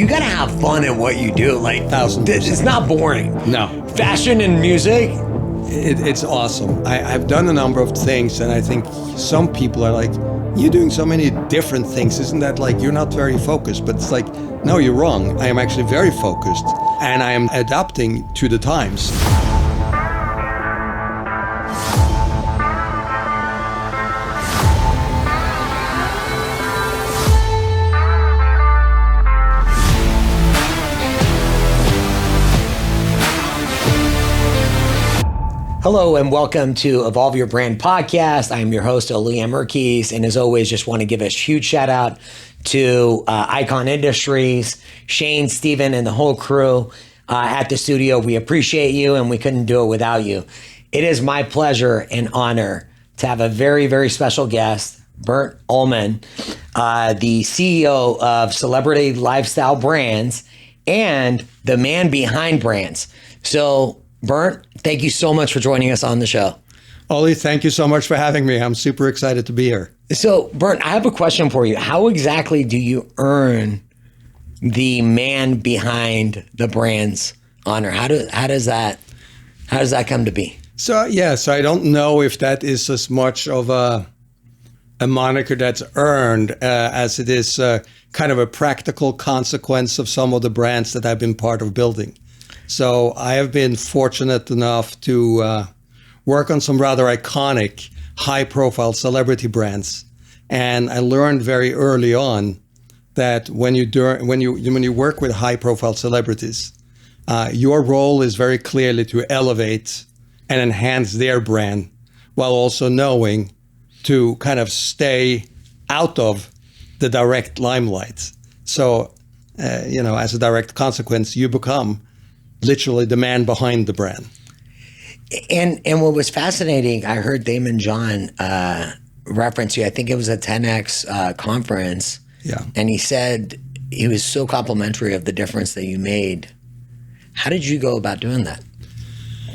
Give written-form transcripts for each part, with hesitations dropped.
you got to have fun in what you do. Like, 1000%. It's not boring. No. Fashion and music. It's awesome. I've done a number of things, and I think some people are like, you're doing so many different things. Isn't that like you're not very focused? But it's like, no, you're wrong. I am actually very focused, and I am adapting to the times. Hello and welcome to Evolve Your Brand podcast. I am your host, Liam Merkis, and as always, just want to give a huge shout out to Icon Industries, Shane, Steven, and the whole crew at the studio. We appreciate you, and we couldn't do it without you. It is my pleasure and honor to have a very, very special guest, Bernt Ullmann, the CEO of Celebrity Lifestyle Brands and the man behind brands. So, Bernt, thank you so much for joining us on the show. Ollie, thank you so much for having me. I'm super excited to be here. So, Bernt, I have a question for you. How exactly do you earn the man behind the brand's honor? How does that come to be? So I don't know if that is as much of a moniker that's earned as it is kind of a practical consequence of some of the brands that I've been part of building. So I have been fortunate enough to work on some rather iconic, high-profile celebrity brands, and I learned very early on that when you work with high-profile celebrities, your role is very clearly to elevate and enhance their brand, while also knowing to kind of stay out of the direct limelight. So, as a direct consequence, you become literally the man behind the brand. And what was fascinating, I heard Damon John reference you. I think it was a 10X conference. Yeah. And he said he was so complimentary of the difference that you made. How did you go about doing that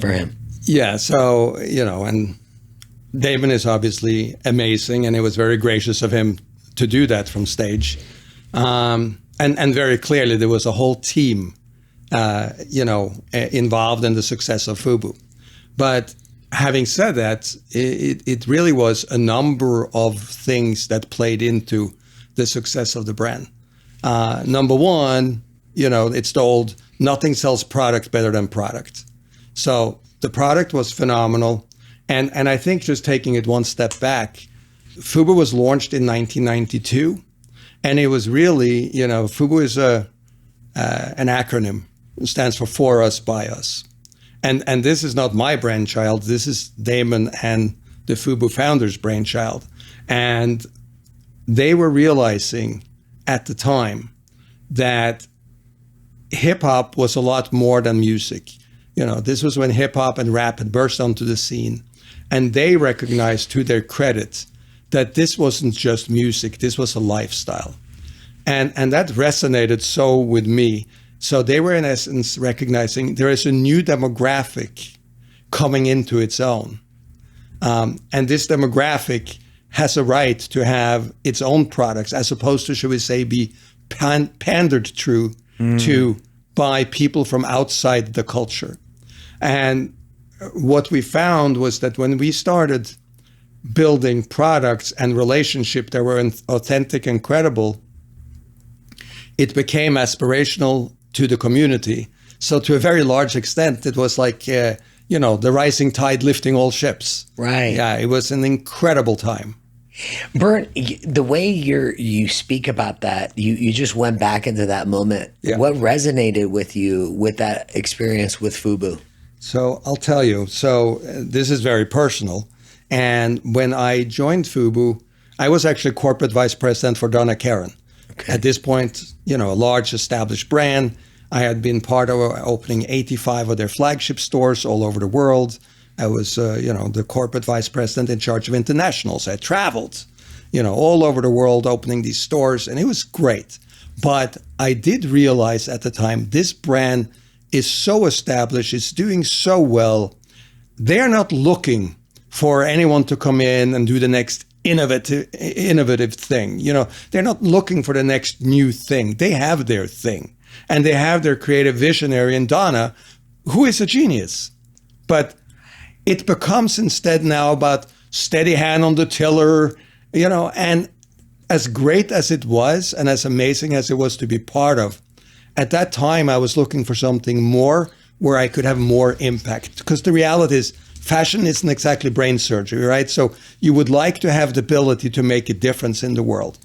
for him? Yeah. So, and Damon is obviously amazing, and it was very gracious of him to do that from stage. And very clearly there was a whole team involved in the success of FUBU. But having said that, it really was a number of things that played into the success of the brand. Number one, it's the old, nothing sells product better than product. So the product was phenomenal. And I think just taking it one step back, FUBU was launched in 1992. And it was really, FUBU is an acronym. It stands for us, by us. And this is not my brainchild. This is Damon and the FUBU founders' brainchild. And they were realizing at the time that hip hop was a lot more than music. This was when hip hop and rap had burst onto the scene. And they recognized, to their credit, that this wasn't just music, this was a lifestyle. And that resonated so with me. So they were in essence recognizing there is a new demographic coming into its own. And this demographic has a right to have its own products, as opposed to, should we say, be pandered to by people from outside the culture. And what we found was that when we started building products and relationships that were authentic and credible, it became aspirational to the community. So to a very large extent, it was like, the rising tide lifting all ships. Right. Yeah, it was an incredible time. Bernt, the way you speak about that, you just went back into that moment. Yeah. What resonated with you with that experience with FUBU? So I'll tell you. So this is very personal. And when I joined FUBU, I was actually corporate vice president for Donna Karan. Okay. At this point, a large established brand. I had been part of opening 85 of their flagship stores all over the world. I was, the corporate vice president in charge of internationals. I traveled, all over the world opening these stores, and it was great. But I did realize at the time, this brand is so established, it's doing so well. They're not looking for anyone to come in and do the next innovative thing. They're not looking for the next new thing. They have their thing. And they have their creative visionary in Donna, who is a genius. But it becomes instead now about steady hand on the tiller, and as great as it was and as amazing as it was to be part of, at that time I was looking for something more where I could have more impact. Because the reality is, fashion isn't exactly brain surgery, right? So you would like to have the ability to make a difference in the world.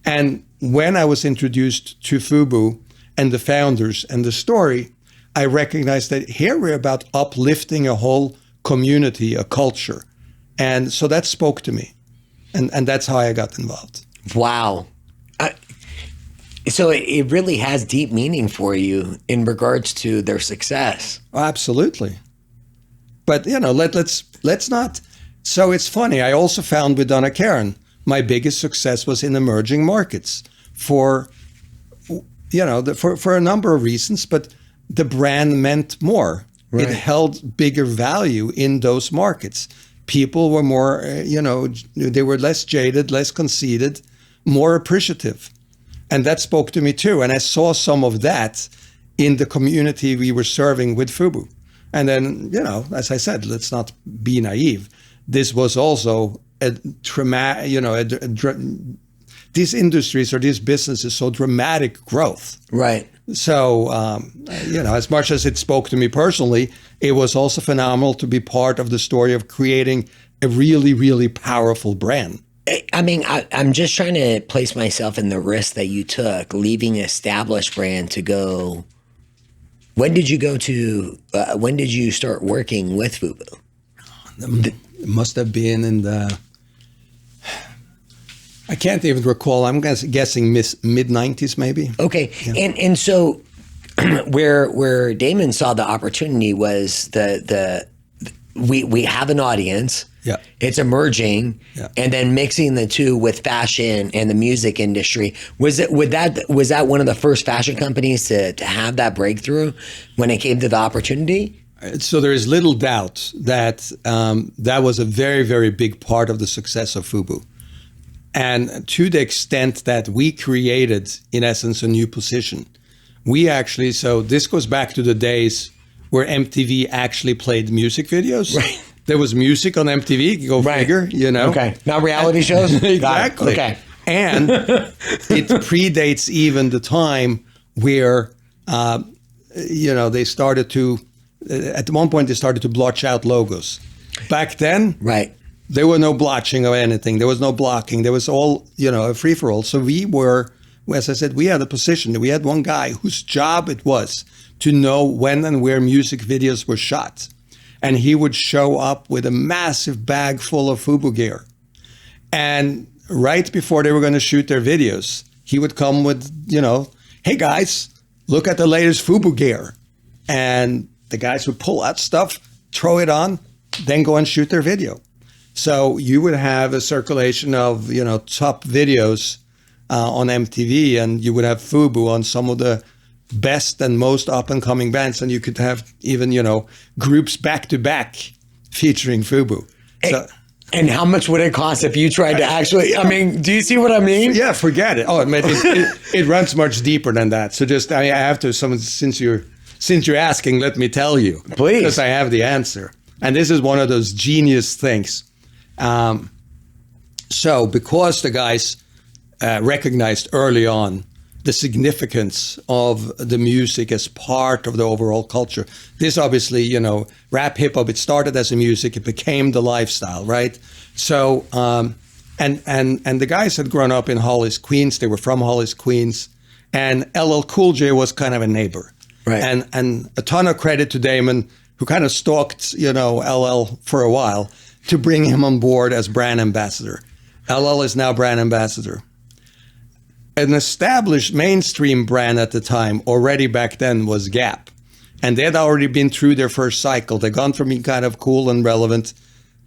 And when I was introduced to FUBU and the founders and the story, I recognized that here we're about uplifting a whole community, a culture. And so that spoke to me. And that's how I got involved. Wow. So it really has deep meaning for you in regards to their success. Absolutely. But, let's not. So it's funny. I also found with Donna Karan, my biggest success was in emerging markets for a number of reasons, but the brand meant more. Right. It held bigger value in those markets. People were more, they were less jaded, less conceited, more appreciative. And that spoke to me too. And I saw some of that in the community we were serving with FUBU. And then, as I said, let's not be naive. This was also these industries or these businesses saw dramatic growth. Right. So, as much as it spoke to me personally, it was also phenomenal to be part of the story of creating a really, really powerful brand. I mean, I'm just trying to place myself in the risk that you took, leaving an established brand to go. When did you when did you start working with FUBU? It must have been in I can't even recall. I'm guessing mid-90s maybe. Okay. Yeah. And so where Damon saw the opportunity was we have an audience. Yeah. It's emerging. Yeah. And then mixing the two with fashion and the music industry. Was that one of the first fashion companies to have that breakthrough when it came to the opportunity? So there is little doubt that that was a very, very big part of the success of FUBU. And to the extent that we created, in essence, a new position, so this goes back to the days where MTV actually played music videos. Right. There was music on MTV, go figure, Okay. Not reality shows? Exactly. Okay. And it predates even the time where, they started to, at one point, they started to blotch out logos. Back then, right. There were no blotching of anything. There was no blocking. There was all, a free-for-all. So we were, as I said, we had a position. We had one guy whose job it was to know when and where music videos were shot. And he would show up with a massive bag full of FUBU gear. And right before they were going to shoot their videos, he would come with, hey guys, look at the latest FUBU gear. And the guys would pull out stuff, throw it on, then go and shoot their video. So you would have a circulation of, top videos on MTV, and you would have FUBU on some of the best and most up-and-coming bands, and you could have even, groups back-to-back featuring FUBU. And how much would it cost if you tried to actually, do you see what I mean? Yeah, forget it. Oh, it runs much deeper than that. So I have to, since you're asking, let me tell you. Please. Because I have the answer. And this is one of those genius things. So because the guys recognized early on the significance of the music as part of the overall culture, this obviously, rap, hip hop, it started as a music, it became the lifestyle, right? So, and the guys had grown up in Hollis, Queens. They were from Hollis, Queens, and LL Cool J was kind of a neighbor. Right. And a ton of credit to Damon, who kind of stalked, LL for a while, to bring him on board as brand ambassador. LL is now brand ambassador. An established mainstream brand at the time, already back then, was Gap. And they had already been through their first cycle. They'd gone from being kind of cool and relevant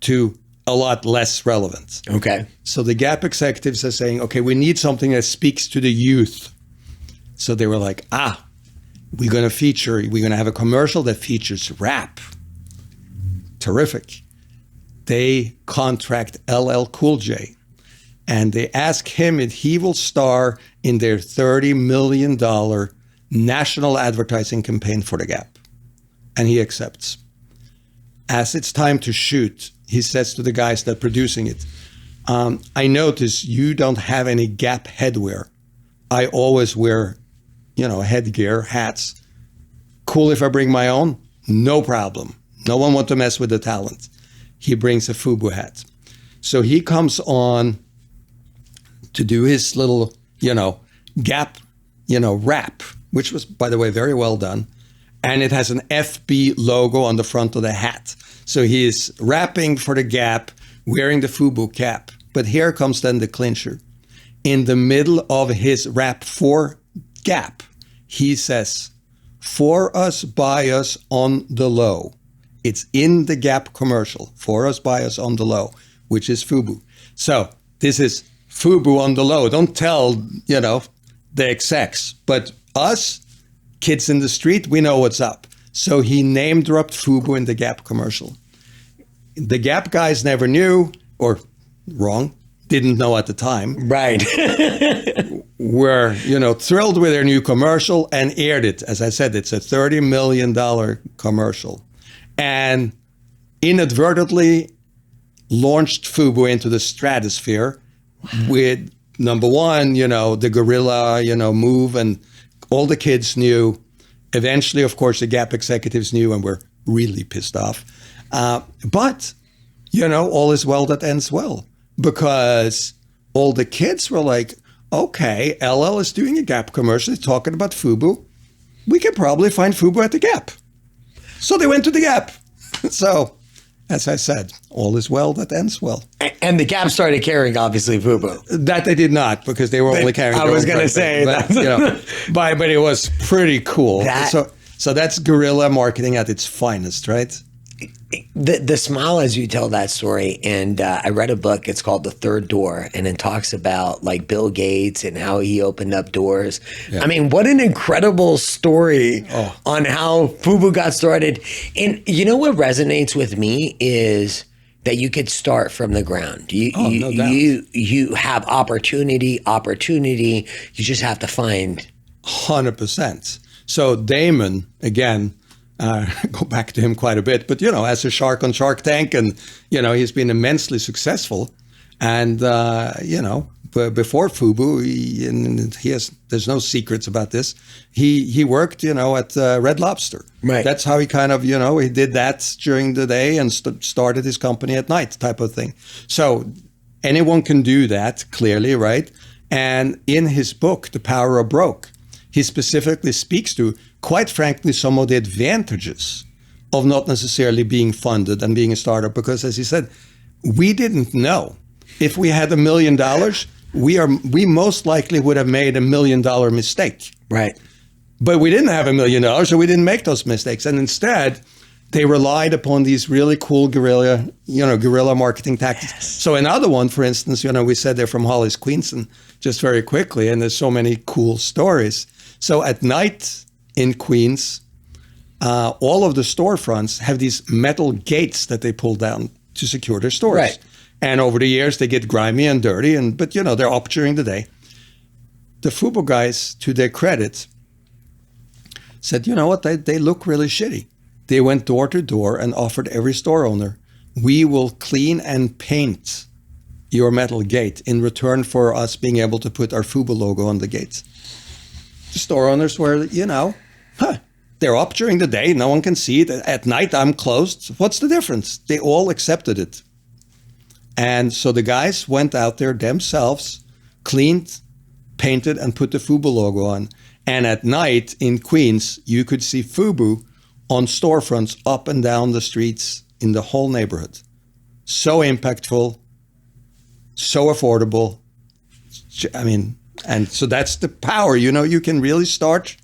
to a lot less relevant. Okay. So the Gap executives are saying, okay, we need something that speaks to the youth. So they were like, we're going to have a commercial that features rap. Terrific. They contract LL Cool J, and they ask him if he will star in their $30 million national advertising campaign for the Gap. And he accepts. As it's time to shoot, he says to the guys that are producing it, I notice you don't have any Gap headwear. I always wear, headgear, hats. Cool if I bring my own? No problem. No one wants to mess with the talent. He brings a FUBU hat. So he comes on to do his little, Gap, wrap, which was, by the way, very well done. And it has an FB logo on the front of the hat. So he is wrapping for the Gap, wearing the FUBU cap. But here comes then the clincher. In the middle of his wrap for Gap, he says, for us, by us, on the low. It's in the Gap commercial, for us, by us, on the low, which is FUBU. So this is FUBU on the low. Don't tell, the execs. But us, kids in the street, we know what's up. So he name dropped FUBU in the Gap commercial. The Gap guys never knew, or wrong, didn't know at the time. Right. Were, thrilled with their new commercial and aired it. As I said, it's a $30 million commercial. And inadvertently launched FUBU into the stratosphere with, number one, the guerrilla, move, and all the kids knew. Eventually, of course, the Gap executives knew and were really pissed off. But, all is well that ends well. Because all the kids were like, okay, LL is doing a Gap commercial, he's talking about FUBU. We can probably find FUBU at the Gap. So they went to the Gap. So, as I said, all is well that ends well. And the Gap started carrying, obviously, FUBU. That they did not, because they were only carrying. I was going to say but, that. But it was pretty cool. So that's guerrilla marketing at its finest, right? The smile as you tell that story, and I read a book, it's called The Third Door, and it talks about like Bill Gates and how he opened up doors. Yeah. I mean, what an incredible story on how FUBU got started. And you know what resonates with me is that you could start from the ground. No doubt. You have opportunity. You just have to find. 100%. So Damon, again, go back to him quite a bit, but as a shark on Shark Tank, and he's been immensely successful, and before FUBU, there's no secrets about this. He worked at Red Lobster. Right. That's how he kind of he did that during the day and started his company at night, type of thing. So anyone can do that, clearly, right? And in his book, The Power of Broke, he specifically speaks to, quite frankly, some of the advantages of not necessarily being funded and being a startup. Because, as he said, we didn't know. If we had $1 million, we most likely would have made $1 million mistake. Right. But we didn't have $1 million, so we didn't make those mistakes. And instead, they relied upon these really cool guerrilla marketing tactics. Yes. So another one, for instance, we said they're from Hollis, Queens, and just very quickly, and there's so many cool stories. So at night in Queens, all of the storefronts have these metal gates that they pull down to secure their stores. Right. And over the years, they get grimy and dirty, but they're up during the day. The FUBU guys, to their credit, said, you know what, they look really shitty. They went door to door and offered every store owner, we will clean and paint your metal gate in return for us being able to put our FUBU logo on the gates. The store owners were, they're up during the day. No one can see it. At night, I'm closed. What's the difference? They all accepted it. And so the guys went out there themselves, cleaned, painted, and put the FUBU logo on. And at night in Queens, you could see FUBU on storefronts up and down the streets in the whole neighborhood. So impactful, so affordable. I mean, and so that's the power, you can really start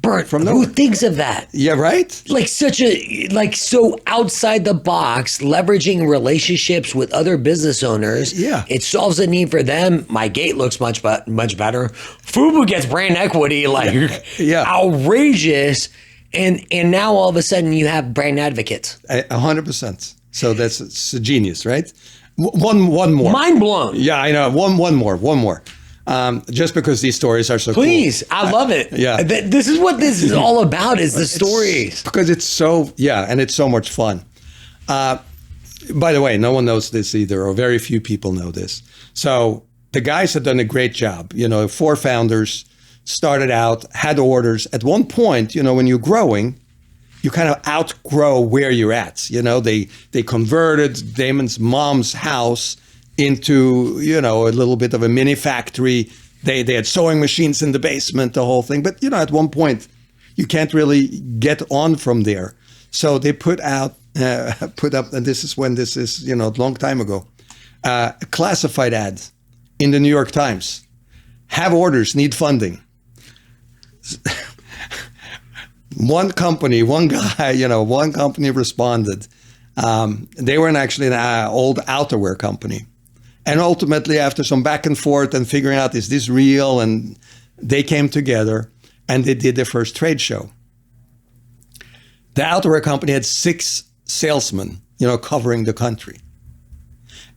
Bernt, from who thinks of that? Yeah, right? So outside the box, leveraging relationships with other business owners. Yeah. It solves a need for them. My gate looks much better. FUBU gets brand equity, outrageous. And now all of a sudden you have brand advocates. 100%. So it's a genius, right? One more. Mind blown. Yeah, I know. One more. just because these stories are so Please, cool. I love it. Yeah. This is what this is all about, is the stories. Because it's so, and it's so much fun. By the way, no one knows this either, or very few people know this. So the guys have done a great job. 4 founders started out, had orders. At one point, when you're growing, you kind of outgrow where you're at. They converted Damon's mom's house into, a little bit of a mini factory. They had sewing machines in the basement, the whole thing. But, at one point, you can't really get on from there. So they put up, and this is when this is, a long time ago, a classified ad in the New York Times. Have orders, need funding. One company responded. They were actually an old outerwear company. And ultimately, after some back and forth and figuring out, is this real? And they came together and they did their first trade show. The outerwear company had 6 salesmen, covering the country.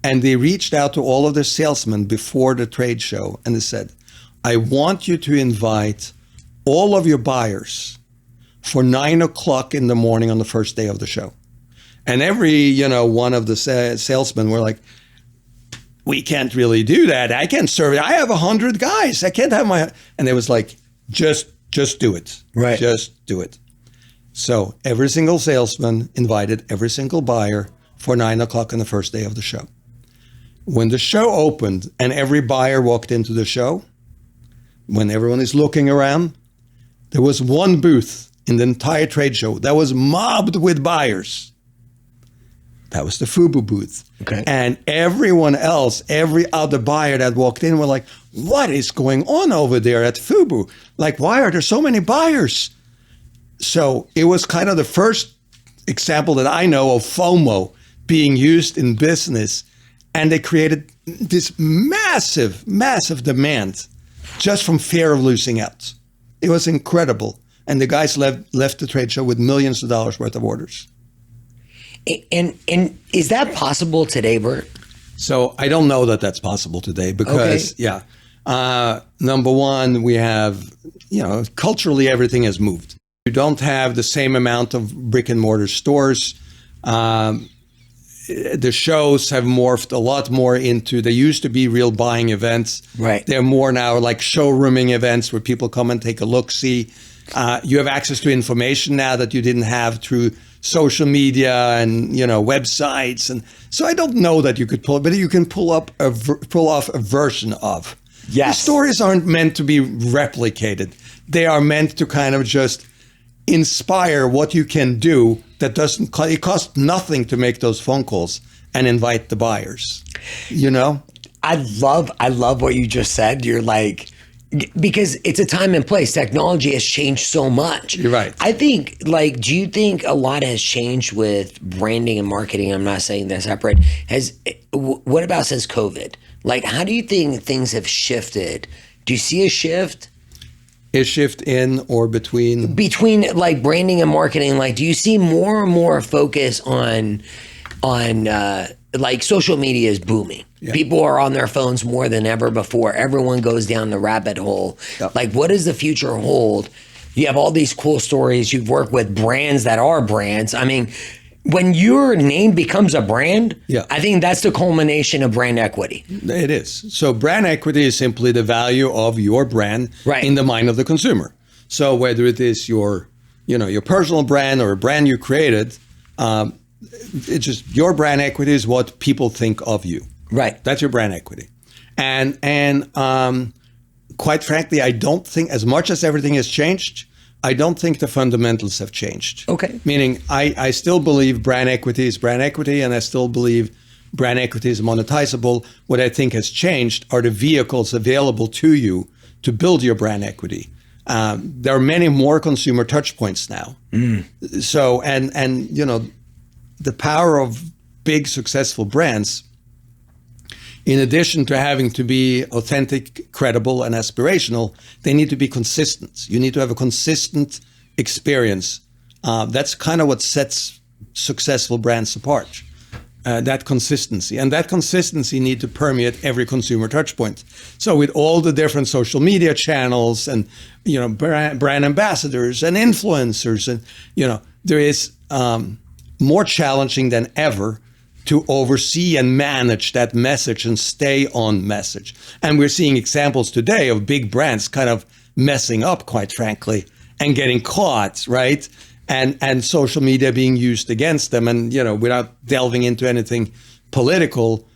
And they reached out to all of their salesmen before the trade show and they said, I want you to invite all of your buyers for 9 o'clock in the morning on the first day of the show. And every, one of the salesmen were like, we can't really do that. I can't serve it. I have 100 guys. I can't have my, and it was like, just do it. Right. Just do it. So every single salesman invited every single buyer for 9 o'clock on the first day of the show. When the show opened and every buyer walked into the show, when everyone is looking around, there was one booth in the entire trade show that was mobbed with buyers. That was the FUBU booth. Okay. And everyone else, every other buyer that walked in were like, what is going on over there at FUBU? Like, why are there so many buyers? So it was kind of the first example that I know of FOMO being used in business. And they created this massive, massive demand just from fear of losing out. It was incredible. And the guys left the trade show with millions of dollars worth of orders. And is that possible today, Bert? So I don't know that that's possible today because, number one, we have, culturally everything has moved. You don't have the same amount of brick and mortar stores. The shows have morphed a lot more into, they used to be real buying events. Right. They're more now like showrooming events where people come and take a look-see. You have access to information now that you didn't have through social media and, websites. And so I don't know that you could pull it, but you can pull off a version of. Yes. The stories aren't meant to be replicated. They are meant to kind of just inspire what you can do that doesn't, it costs nothing to make those phone calls and invite the buyers, I love what you just said. You're like, because it's a time and place. Technology has changed so much. You're right. I think, do you think a lot has changed with branding and marketing? I'm not saying they're separate. What about since COVID? Like, how do you think things have shifted? Do you see a shift? A shift in or between? Between like branding and marketing, like, do you see more and more focus on like social media is booming? Yeah. People are on their phones more than ever before. Everyone goes down the rabbit hole. Yep. Like, what does the future hold? You have all these cool stories. You've worked with brands that are brands. I mean, when your name becomes a brand, I think that's the culmination of brand equity. It is. So brand equity is simply the value of your brand in the mind of the consumer. So whether it is your personal brand or a brand you created, it's just your brand equity is what people think of you. Right. That's your brand equity. And quite frankly, I don't think, as much as everything has changed, I don't think the fundamentals have changed. Okay. Meaning I still believe brand equity is brand equity, and I still believe brand equity is monetizable. What I think has changed are the vehicles available to you to build your brand equity. There are many more consumer touch points now. So, and the power of big successful brands, in addition to having to be authentic, credible, and aspirational, they need to be consistent. You need to have a consistent experience. That's kind of what sets successful brands apart. that consistency, and that consistency need to permeate every consumer touch point. So with all the different social media channels and, brand ambassadors and influencers, and, there is more challenging than ever to oversee and manage that message and stay on message. And we're seeing examples today of big brands kind of messing up, quite frankly, and getting caught, right? And social media being used against them. And, without delving into anything political,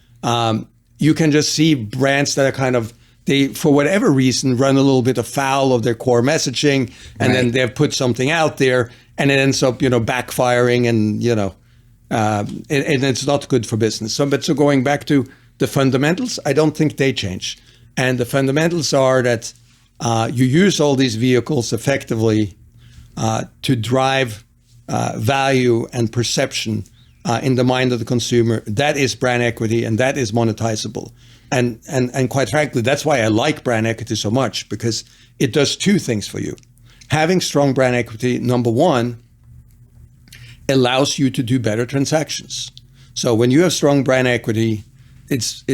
you can just see brands that are kind of, they, for whatever reason, run a little bit afoul of their core messaging, and then they've put something out there, and it ends up, backfiring, and, and it's not good for business. So going back to the fundamentals, I don't think they change. And the fundamentals are that you use all these vehicles effectively to drive value and perception in the mind of the consumer. That is brand equity, and that is monetizable. And quite frankly, that's why I like brand equity so much, because it does two things for you. Having strong brand equity, number one, allows you to do better transactions. So when you have strong brand equity, it's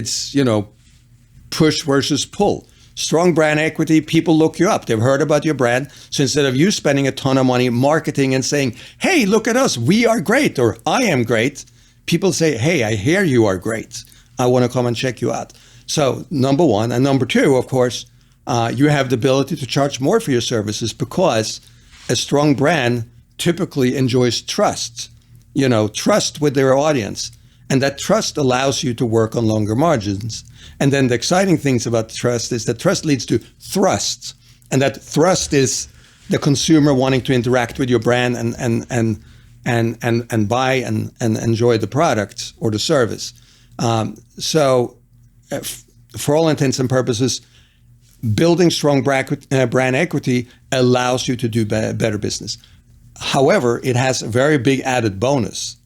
push versus pull. Strong brand equity, people look you up. They've heard about your brand. So instead of you spending a ton of money marketing and saying, hey, look at us, we are great, or I am great, people say, hey, I hear you are great. I want to come and check you out. So number one. And number two, of course, you have the ability to charge more for your services, because a strong brand typically enjoys trust, trust with their audience. And that trust allows you to work on longer margins. And then the exciting things about trust is that trust leads to thrust. And that thrust is the consumer wanting to interact with your brand and buy and enjoy the product or the service. So for all intents and purposes, building strong brand equity allows you to do better business. However, it has a very big added bonus.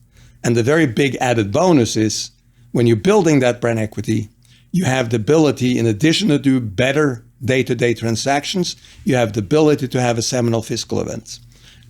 And the very big added bonus is when you're building that brand equity, you have the ability, in addition to do better day-to-day transactions, you have the ability to have a seminal fiscal event.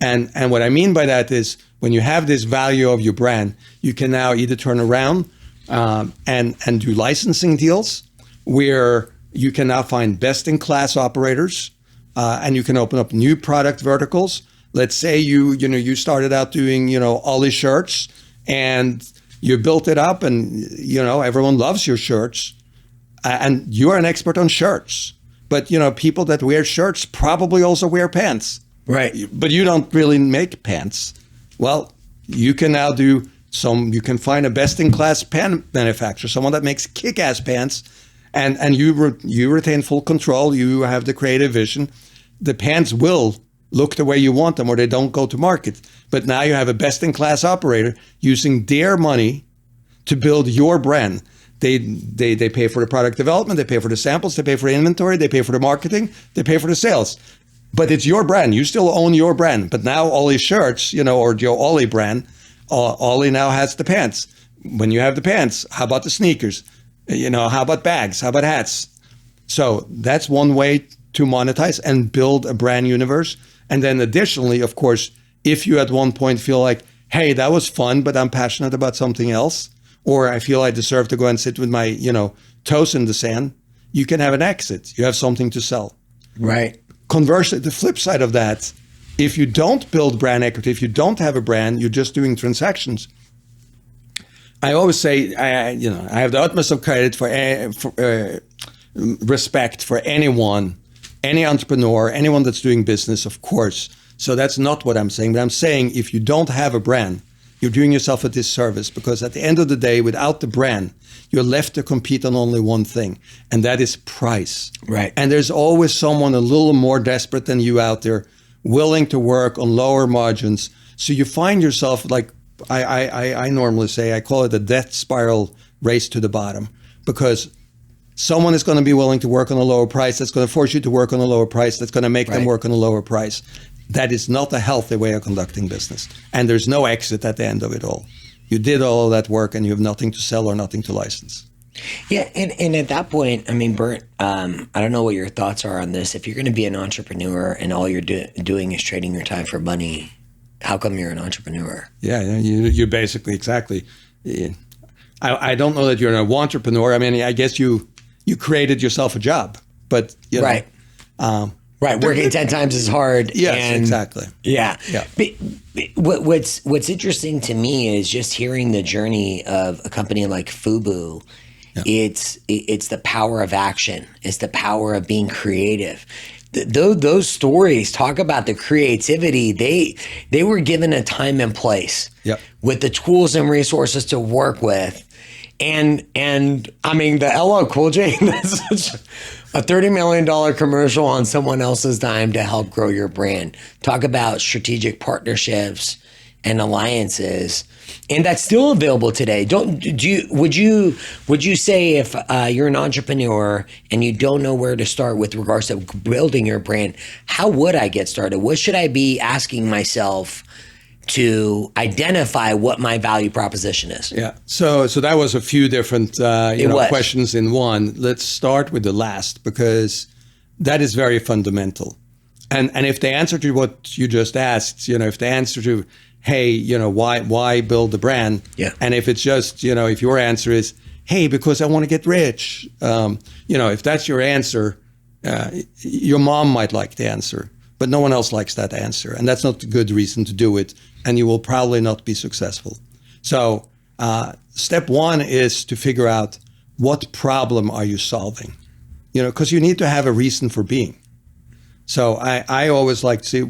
And what I mean by that is when you have this value of your brand, you can now either turn around and do licensing deals where you can now find best-in-class operators, and you can open up new product verticals. Let's say you started out doing Ollie shirts, and you built it up, and everyone loves your shirts, and you are an expert on shirts. But people that wear shirts probably also wear pants, right? But you don't really make pants. Well, you can now do some. You can find a best-in-class pant manufacturer, someone that makes kick-ass pants, and you retain full control. You have the creative vision. The pants will look the way you want them, or they don't go to market. But now you have a best-in-class operator using their money to build your brand. They pay for the product development, they pay for the samples, they pay for the inventory, they pay for the marketing, they pay for the sales. But it's your brand. You still own your brand. But now Ollie shirts, or your Ollie brand, Ollie now has the pants. When you have the pants, how about the sneakers? How about bags? How about hats? So that's one way to monetize and build a brand universe. And then additionally, of course, if you at one point feel like, hey, that was fun, but I'm passionate about something else, or I feel I deserve to go and sit with my, toes in the sand, you can have an exit. You have something to sell. Right. Conversely, the flip side of that, if you don't build brand equity, if you don't have a brand, you're just doing transactions. I always say, I have the utmost of credit for respect for anyone, any entrepreneur, anyone that's doing business, of course. So that's not what I'm saying. But I'm saying if you don't have a brand, you're doing yourself a disservice, because at the end of the day, without the brand, you're left to compete on only one thing, and that is price. Right. And there's always someone a little more desperate than you out there, willing to work on lower margins. So you find yourself, like I normally say, I call it a death spiral race to the bottom, because someone is going to be willing to work on a lower price. That's going to force you to work on a lower price. That's going to make them work on a lower price. That is not a healthy way of conducting business. And there's no exit at the end of it all. You did all of that work and you have nothing to sell or nothing to license. Yeah, and at that point, Bernt, I don't know what your thoughts are on this. If you're going to be an entrepreneur and all you're doing is trading your time for money, how come you're an entrepreneur? Yeah, you basically, exactly. I don't know that you're an entrepreneur. I mean, I guess you created yourself a job, but you know, Right. Right, working 10 times as hard. Yes, exactly. Yeah. Yeah. But what's interesting to me is just hearing the journey of a company like FUBU. Yeah. It's the power of action. It's the power of being creative. Those stories talk about the creativity. They were given a time and place, yep, with the tools and resources to work with. And I mean, the LL Cool J, that's a $30 million commercial on someone else's dime to help grow your brand. Talk about strategic partnerships and alliances. And that's still available today. Would you say if you're an entrepreneur and you don't know where to start with regards to building your brand, how would I get started? What should I be asking myself to identify what my value proposition is? Yeah. So that was a few different questions in one. Let's start with the last, because that is very fundamental. And if the answer to what you just asked, if the answer to, hey, why build the brand? Yeah. And if it's just, if your answer is, hey, because I want to get rich, if that's your answer, your mom might like the answer, but no one else likes that answer. And that's not a good reason to do it. And you will probably not be successful. So step one is to figure out, what problem are you solving? Because you need to have a reason for being. So I always like to see,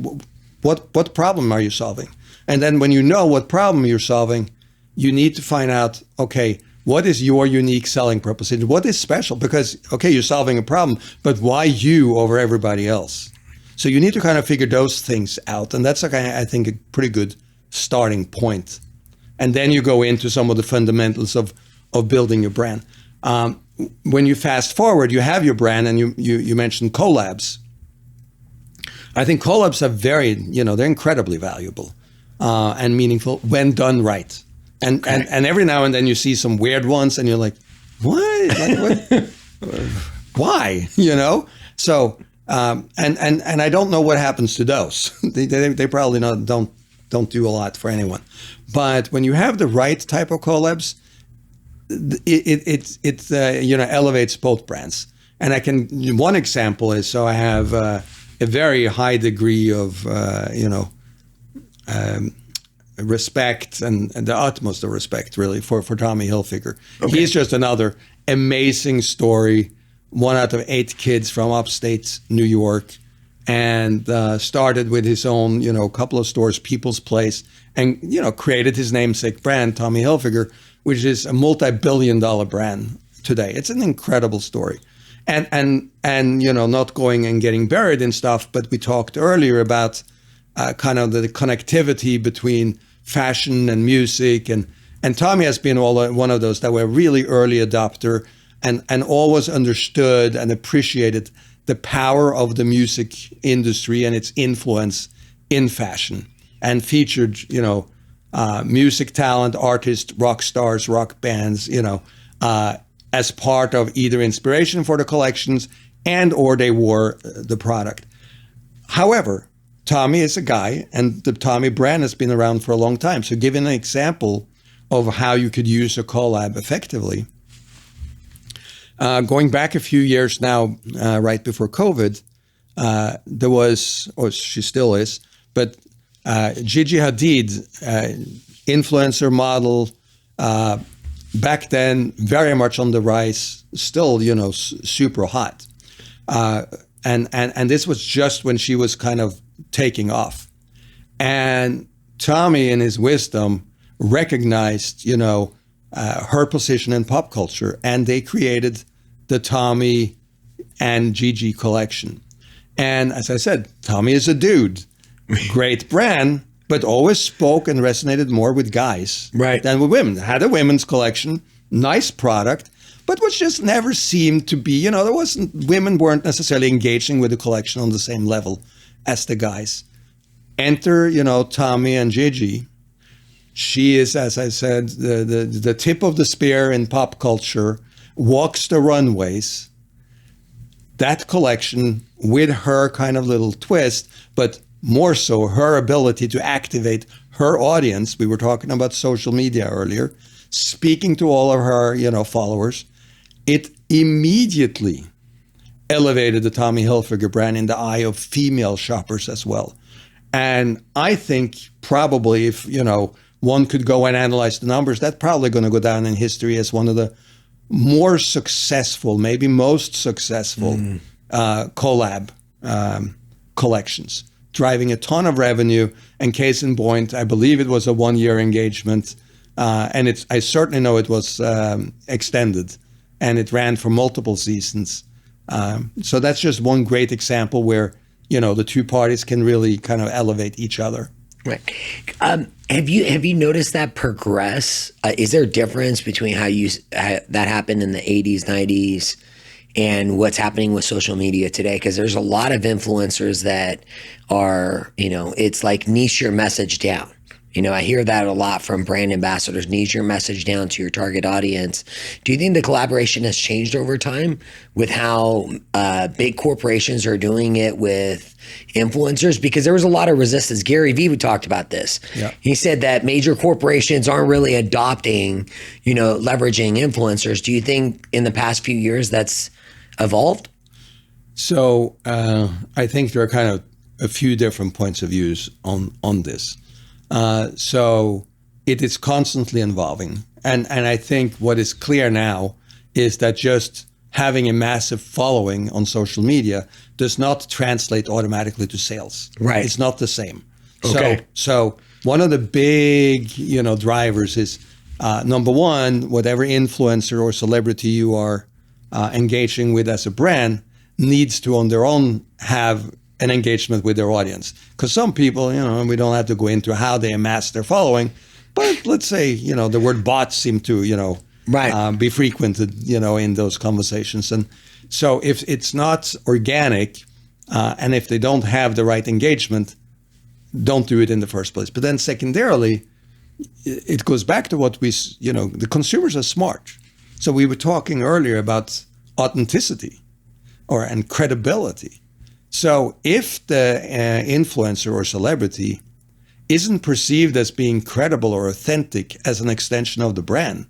what problem are you solving? And then when you know what problem you're solving, you need to find out, okay, what is your unique selling proposition? What is special? Because, okay, you're solving a problem, but why you over everybody else? So you need to kind of figure those things out. And that's, I think, a pretty good starting point. And then you go into some of the fundamentals of building your brand. When you fast forward, you have your brand, and you mentioned collabs. I think collabs are they're incredibly valuable and meaningful when done right. And every now and then you see some weird ones, and you're like, what? What? Why? So. And I don't know what happens to those. They probably don't do a lot for anyone. But when you have the right type of collabs, it elevates both brands. And one example is, so I have a very high degree of respect and the utmost of respect, really, for Tommy Hilfiger. Okay. He's just another amazing story. 1 out of 8 kids from upstate New York, and started with his own, couple of stores, People's Place, and, created his namesake brand, Tommy Hilfiger, which is a multi-billion-dollar brand today. It's an incredible story. And not going and getting buried in stuff, but we talked earlier about kind of the connectivity between fashion and music, and Tommy has been one of those that were really early adopter, and always understood and appreciated the power of the music industry and its influence in fashion, and featured, music talent, artists, rock stars, rock bands, as part of either inspiration for the collections or they wore the product. However, Tommy is a guy, and the Tommy brand has been around for a long time. So giving an example of how you could use a collab effectively, going back a few years now, right before COVID, there was, or she still is, but Gigi Hadid, influencer model, back then very much on the rise, still, super hot. And this was just when she was kind of taking off. And Tommy, in his wisdom, recognized, her position in pop culture, and they created the Tommy and Gigi collection. And as I said, Tommy is a dude, great brand, but always spoke and resonated more with guys than with women. Had a women's collection, nice product, but which just never seemed to be, women weren't necessarily engaging with the collection on the same level as the guys. Enter, Tommy and Gigi. She is, as I said, the tip of the spear in pop culture, walks the runways. That collection, with her kind of little twist, but more so her ability to activate her audience. We were talking about social media earlier. speaking to all of her, followers, it immediately elevated the Tommy Hilfiger brand in the eye of female shoppers as well. And I think probably if, one could go and analyze the numbers, that's probably going to go down in history as one of the more successful, maybe most successful collab collections, driving a ton of revenue. And case in point, I believe it was a 1-year engagement. And I certainly know it was extended, and it ran for multiple seasons. So that's just one great example where, the two parties can really kind of elevate each other. Right. Have you noticed that progress? Is there a difference between how that happened in the 80s, 90s, and what's happening with social media today? Because there's a lot of influencers that are, it's like niche your message down. I hear that a lot from brand ambassadors, niche your message down to your target audience. Do you think the collaboration has changed over time with how big corporations are doing it with influencers? Because there was a lot of resistance. Gary Vee talked about this. Yeah. He said that major corporations aren't really adopting, leveraging influencers. Do you think in the past few years that's evolved? So I think there are kind of a few different points of views on this. So it is constantly evolving. And I think what is clear now is that just having a massive following on social media does not translate automatically to sales. Right. It's not the same. Okay. So one of the big, drivers is, number one, whatever influencer or celebrity you are engaging with as a brand needs to on their own have an engagement with their audience. Because some people, we don't have to go into how they amass their following, but let's say, the word bots seem to, right. Be frequented, in those conversations. And so if it's not organic, and if they don't have the right engagement, don't do it in the first place. But then secondarily, it goes back to what the consumers are smart. So we were talking earlier about authenticity and credibility. So if the influencer or celebrity isn't perceived as being credible or authentic as an extension of the brand,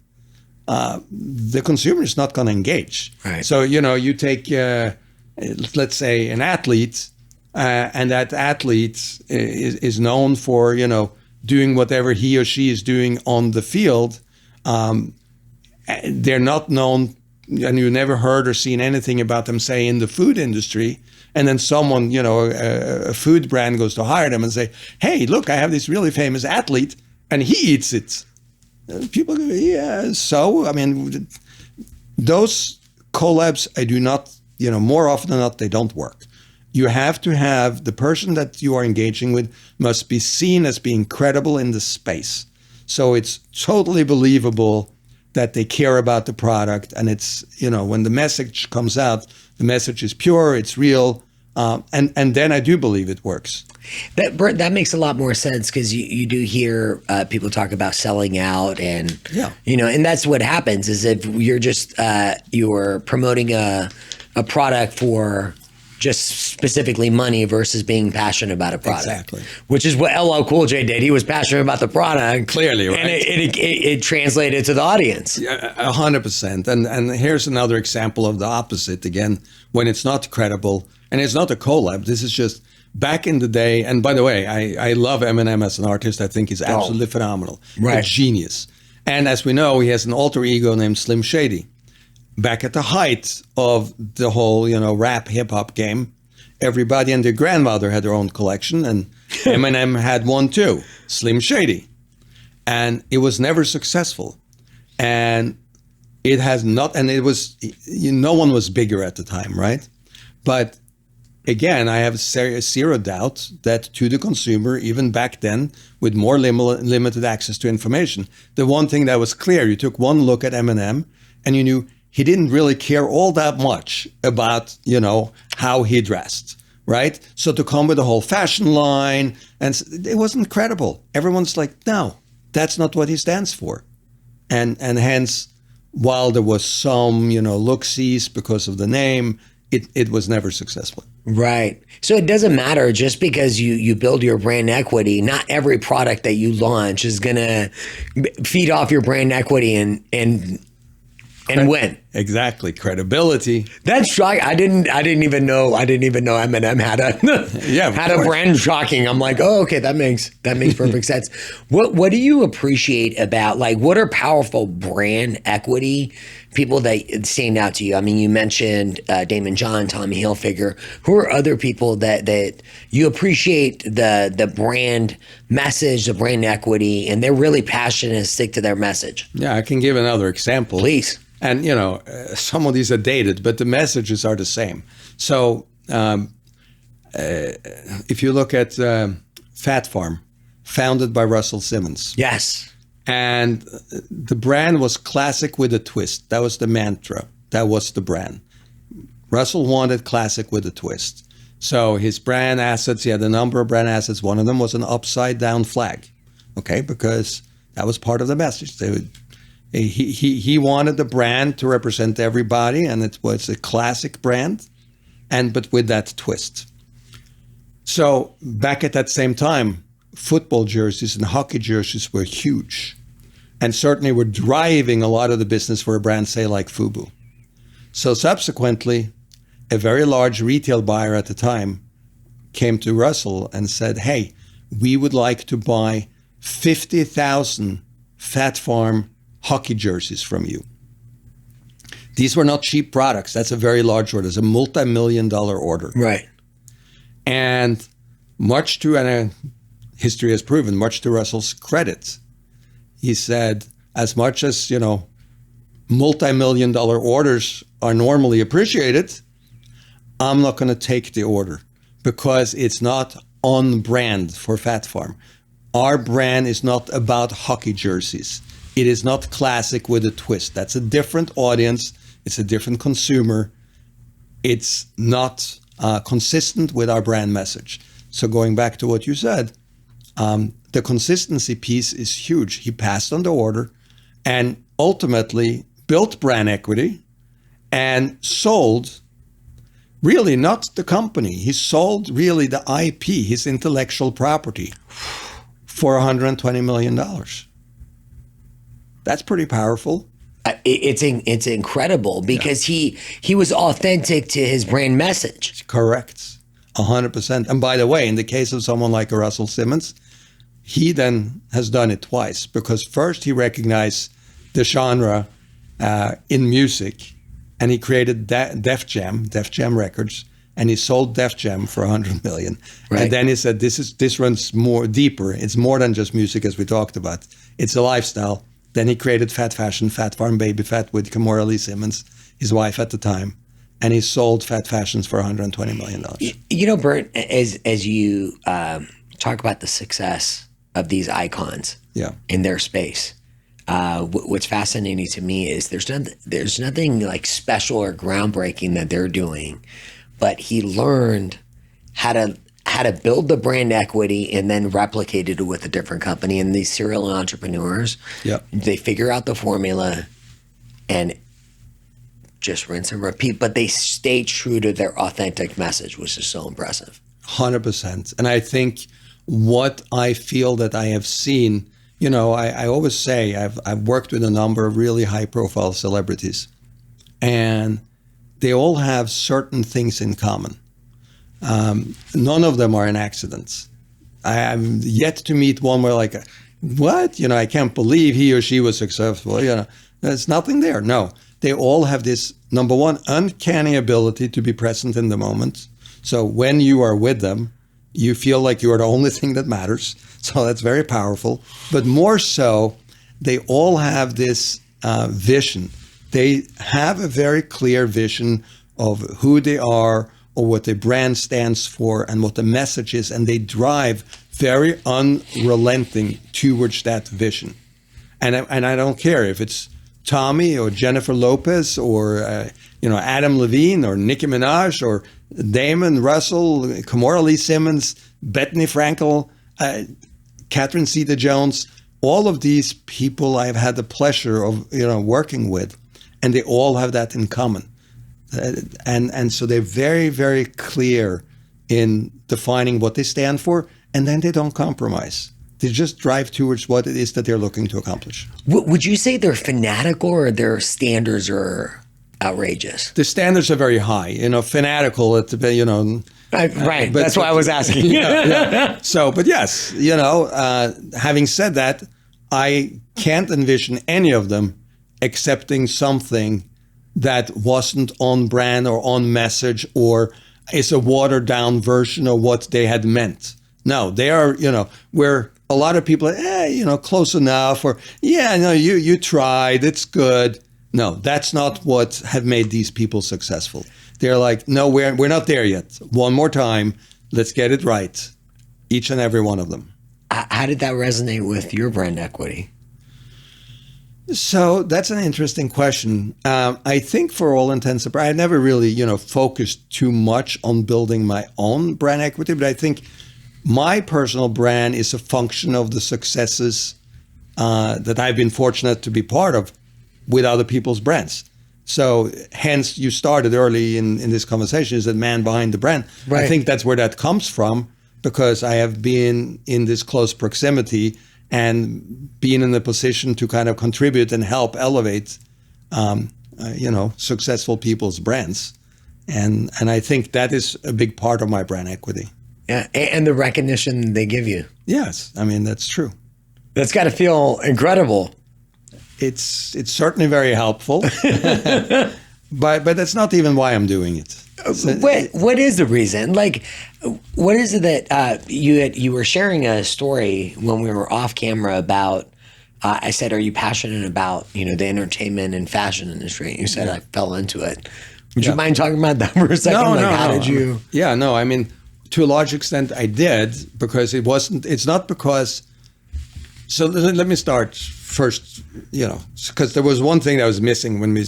the consumer is not going to engage. Right. So, you take, let's say, an athlete, and that athlete is known for, doing whatever he or she is doing on the field. They're not known, and you never heard or seen anything about them, say, in the food industry. And then someone, a food brand goes to hire them and say, hey, look, I have this really famous athlete and he eats it. People go, yeah, so, those collabs, I do not, more often than not, they don't work. You have to have the person that you are engaging with must be seen as being credible in the space. So it's totally believable that they care about the product. And it's, when the message comes out, the message is pure, it's real, and then I do believe it works. That makes a lot more sense because you do hear people talk about selling out, and and that's what happens is if you're just you're promoting a product for just specifically money versus being passionate about a product. Exactly. Which is what LL Cool J did. He was passionate about the product. Clearly, right? And it translated to the audience. 100%. And here's another example of the opposite. Again, when it's not credible, and it's not a collab, this is just back in the day. And by the way, I love Eminem as an artist. I think he's absolutely phenomenal. Right. A genius. And as we know, he has an alter ego named Slim Shady. Back at the height of the whole, rap hip hop game, everybody and their grandmother had their own collection, and Eminem had one too, Slim Shady. And it was never successful. And it has not, and it was, no one was bigger at the time, right? But again, I have zero doubt that to the consumer, even back then, with more limited access to information, the one thing that was clear, you took one look at Eminem and you knew he didn't really care all that much about, how he dressed, right? So to come with a whole fashion line, and it wasn't credible. Everyone's like, no, that's not what he stands for. And hence, while there was some, look-sees because of the name, it was never successful. Right. So it doesn't matter just because you build your brand equity. Not every product that you launch is going to feed off your brand equity and win. Exactly. Credibility. That's shocking. I didn't even know Eminem had a brand shocking. I'm like, oh, okay, that makes perfect sense. What do you appreciate about, like, what are powerful brand equity people that stand out to you? I mean, you mentioned Damon John, Tommy Hilfiger. Who are other people that you appreciate the brand message, the brand equity, and they're really passionate and stick to their message? Yeah, I can give another example. Please. And, some of these are dated, but the messages are the same. So if you look at Fat Farm, founded by Russell Simmons. Yes. And the brand was classic with a twist. That was the mantra. That was the brand. Russell wanted classic with a twist. So his brand assets, he had a number of brand assets. One of them was an upside down flag, okay, because that was part of the message. He wanted the brand to represent everybody, and it was a classic brand, but with that twist. So back at that same time, football jerseys and hockey jerseys were huge, and certainly were driving a lot of the business for a brand, say, like FUBU. So subsequently, a very large retail buyer at the time came to Russell and said, hey, we would like to buy 50,000 Fat Farm hockey jerseys from you. These were not cheap products. That's a very large order. It's a multi-million-dollar order. Right. And history has proven, much to Russell's credit, he said, as much as, multi-million-dollar orders are normally appreciated, I'm not going to take the order because it's not on brand for Fat Farm. Our brand is not about hockey jerseys. It is not classic with a twist. That's a different audience. It's a different consumer. It's not consistent with our brand message. So going back to what you said, the consistency piece is huge. He passed on the order and ultimately built brand equity and sold really not the company. He sold really the IP, his intellectual property, for $120 million. That's pretty powerful. It's incredible because he was authentic to his brand message. Correct, 100%. And by the way, in the case of someone like Russell Simmons, he then has done it twice because first he recognized the genre in music, and he created Def Jam Records, and he sold Def Jam for $100 million. Right. And then he said, this runs more deeper. It's more than just music, as we talked about. It's a lifestyle. Then he created Fat Fashion, Fat Farm Baby Fat with Kimora Lee Simmons, his wife at the time, and he sold Fat Fashions for $120 million. Bernt, as you talk about the success of these icons in their space, what's fascinating to me is there's nothing like special or groundbreaking that they're doing, but he learned how to build the brand equity and then replicated it with a different company. And these serial entrepreneurs, they figure out the formula and just rinse and repeat, but they stay true to their authentic message, which is so impressive. 100%. And I think what I feel that I have seen, I always say I've worked with a number of really high profile celebrities, and they all have certain things in common. None of them are an accident. I have yet to meet one where like, what? I can't believe he or she was successful. There's nothing there. No, they all have this, number one, uncanny ability to be present in the moment. So when you are with them, you feel like you are the only thing that matters. So that's very powerful. But more so, they all have this vision. They have a very clear vision of who they are, or what the brand stands for, and what the message is, and they drive very unrelenting towards that vision. And I don't care if it's Tommy or Jennifer Lopez or Adam Levine or Nicki Minaj or Damon, Russell, Kimora Lee Simmons, Bethany Frankel, Catherine Zeta-Jones. All of these people I've had the pleasure of working with, and they all have that in common. And so they're very, very clear in defining what they stand for, and then they don't compromise. They just drive towards what it is that they're looking to accomplish. Would you say they're fanatical or their standards are outrageous? The standards are very high. Fanatical, Right. That's why I was asking. Yeah. So, but yes, having said that, I can't envision any of them accepting something that wasn't on brand or on message or is a watered down version of what they had meant. No, they are, where a lot of people are, close enough, or, you tried, it's good. No, that's not what have made these people successful. They're like, no, we're not there yet. One more time, let's get it right. Each and every one of them. How did that resonate with your brand equity? So that's an interesting question. I think for all intents and purposes, I never really, focused too much on building my own brand equity, but I think my personal brand is a function of the successes that I've been fortunate to be part of with other people's brands. So hence you started early in this conversation is that man behind the brand. Right. I think that's where that comes from, because I have been in this close proximity and being in the position to kind of contribute and help elevate, successful people's brands. And I think that is a big part of my brand equity. Yeah, and the recognition they give you. Yes, I mean, that's true. That's got to feel incredible. It's certainly very helpful, but that's not even why I'm doing it. So, what is the reason? Like, what is it that you were sharing a story when we were off camera about? I said, "Are you passionate about the entertainment and fashion industry?" You said, "I fell into it." Would you mind talking about that for a second? No, how did you? Yeah, no. I mean, to a large extent, I did, because it wasn't. It's not because. So let me start first. Because there was one thing that was missing when we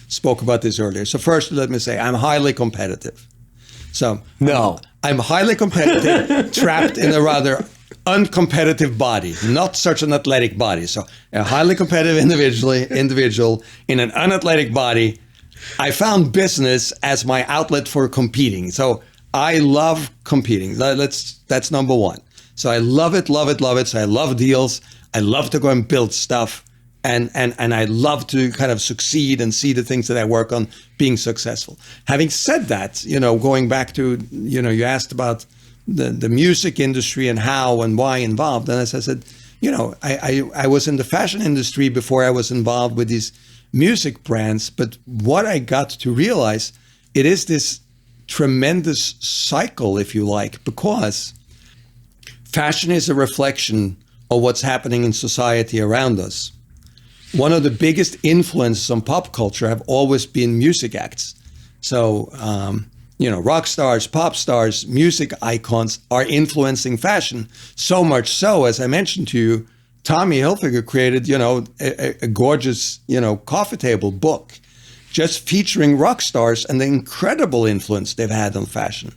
spoke about this earlier. So first, let me say I'm highly competitive. So no, I'm highly competitive, trapped in a rather uncompetitive body, not such an athletic body. So a highly competitive individual in an unathletic body. I found business as my outlet for competing. So I love competing. That's number one. So I love it. So I love deals. I love to go and build stuff. And I love to kind of succeed and see the things that I work on being successful. Having said that, going back to, you asked about the music industry and how and why involved. And as I said, I was in the fashion industry before I was involved with these music brands. But what I got to realize, it is this tremendous cycle, if you like, because fashion is a reflection of what's happening in society around us. One of the biggest influences on pop culture have always been music acts. So, rock stars, pop stars, music icons are influencing fashion. So much so, as I mentioned to you, Tommy Hilfiger created, a gorgeous, coffee table book just featuring rock stars and the incredible influence they've had on fashion.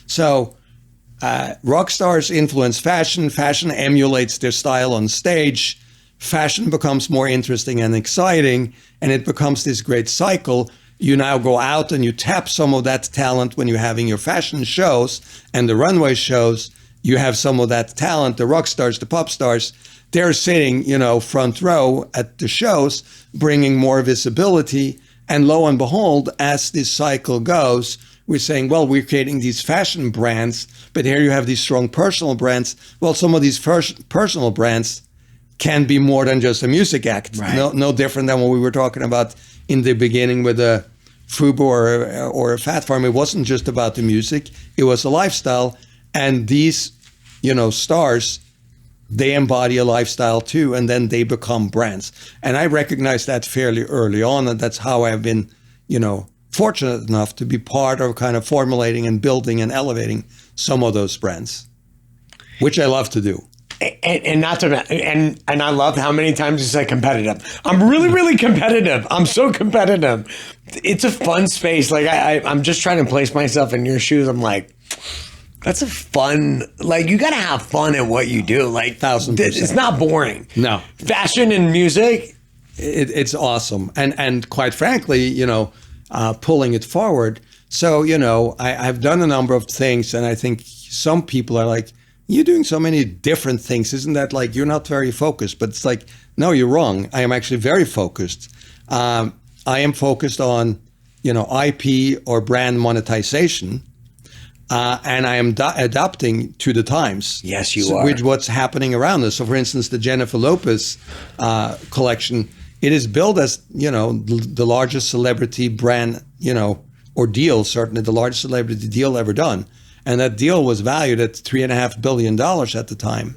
So rock stars influence fashion. Fashion emulates their style on stage. Fashion becomes more interesting and exciting, and it becomes this great cycle. You now go out and you tap some of that talent when you're having your fashion shows and the runway shows. You have some of that talent, the rock stars, the pop stars. They're sitting, front row at the shows, bringing more visibility. And lo and behold, as this cycle goes, we're saying, well, we're creating these fashion brands, but here you have these strong personal brands. Well, some of these personal brands can be more than just a music act. Right. No different than what we were talking about in the beginning with a FUBU or a Fat Farm. It wasn't just about the music. It was a lifestyle. And these, stars, they embody a lifestyle too, and then they become brands. And I recognize that fairly early on, and that's how I've been, fortunate enough to be part of kind of formulating and building and elevating some of those brands, which I love to do. And not to and I love how many times you say competitive. I'm really, really competitive. I'm so competitive. It's a fun space. Like I'm just trying to place myself in your shoes. I'm like, that's a fun. Like you got to have fun at what you do. Like 1,000%. It's not boring. No, fashion and music. It's awesome. And quite frankly, pulling it forward. So, I've done a number of things, and I think some people are like, you're doing so many different things. Isn't that like you're not very focused? But it's like, no, you're wrong. I am actually very focused. I am focused on, IP or brand monetization. And I am adapting to the times. Yes, you are. With what's happening around us. So, for instance, the Jennifer Lopez collection, it is billed as, the largest celebrity brand, or deal, certainly the largest celebrity deal ever done. And that deal was valued at $3.5 billion at the time.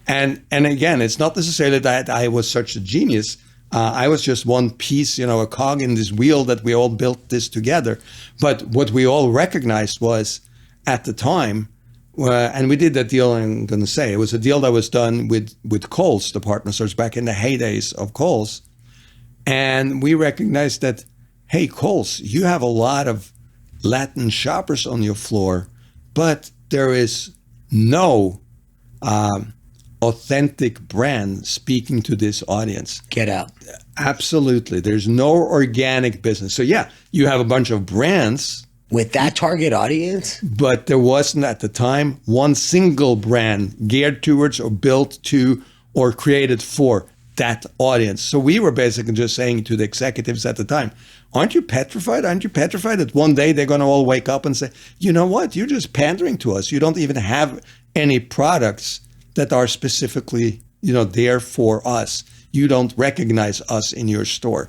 And again, it's not necessarily that I was such a genius. I was just one piece, a cog in this wheel that we all built this together. But what we all recognized was at the time, and we did that deal, I'm going to say, it was a deal that was done with Kohl's department stores back in the heydays of Kohl's. And we recognized that, hey, Kohl's, you have a lot of Latin shoppers on your floor, but there is no authentic brand speaking to this audience. Get out. Absolutely. There's no organic business. So yeah, you have a bunch of brands. With that target audience? But there wasn't at the time one single brand geared towards or built to or created for that audience. So we were basically just saying to the executives at the time, aren't you petrified? Aren't you petrified that one day they're going to all wake up and say, you know what? You're just pandering to us. You don't even have any products that are specifically, there for us. You don't recognize us in your store.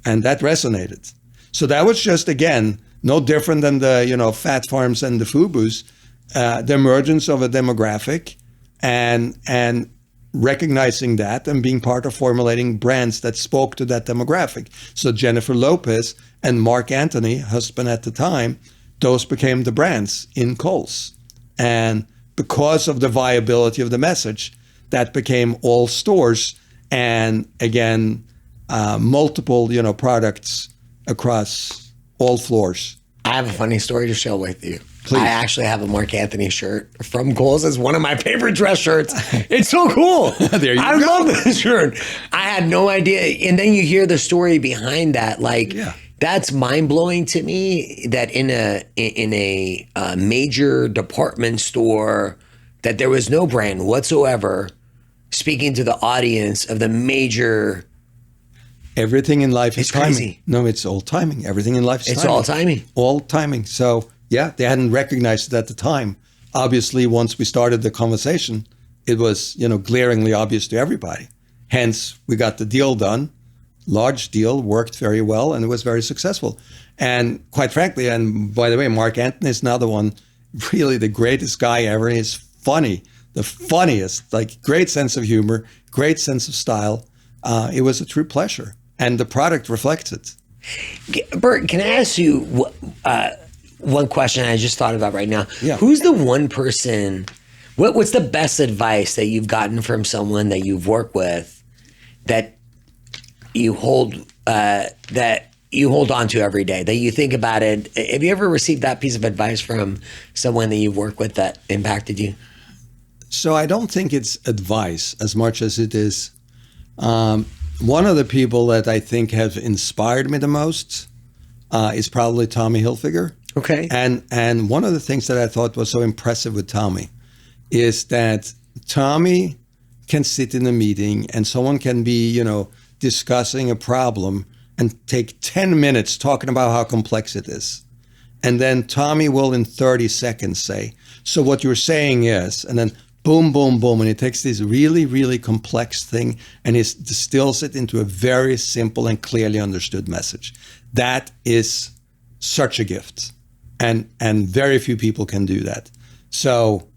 And that resonated. So that was just, again, no different than the, fat farms and the FUBUs, the emergence of a demographic and recognizing that and being part of formulating brands that spoke to that demographic. So Jennifer Lopez and Mark Anthony, husband at the time, those became the brands in Kohl's. And because of the viability of the message, that became all stores and, again, multiple, products across all floors. I have a funny story to share with you. Please. I actually have a Mark Anthony shirt from Kohl's. It's one of my favorite dress shirts. It's so cool. There you I go. love this shirt. I had no idea. And then you hear the story behind that. That's mind-blowing to me that in a major department store that there was no brand whatsoever speaking to the audience of the major. Everything in life is It's timing. crazy. No, it's all timing. Everything in life is timing. It's all timing. All timing. So, yeah, they hadn't recognized it at the time. Obviously, once we started the conversation, it was, glaringly obvious to everybody. Hence, we got the deal done. Large deal, worked very well, and it was very successful. And quite frankly, and by the way, Mark Anthony is another one, really the greatest guy ever. He's funny, the funniest, great sense of humor, great sense of style. It was a true pleasure. And the product reflects it. Bernt, can I ask you one question I just thought about right now? Yeah. Who's the one person, what's the best advice that you've gotten from someone that you've worked with that you hold on to every day, that you think about it? Have you ever received that piece of advice from someone that you've worked with that impacted you? So I don't think it's advice as much as it is one of the people that I think have inspired me the most is probably Tommy Hilfiger. Okay. And one of the things that I thought was so impressive with Tommy is that Tommy can sit in a meeting and someone can be, discussing a problem and take 10 minutes talking about how complex it is. And then Tommy will in 30 seconds say, so what you're saying is, and then boom, boom, boom. And he takes this really, really complex thing and he distills it into a very simple and clearly understood message. That is such a gift. And very few people can do that. So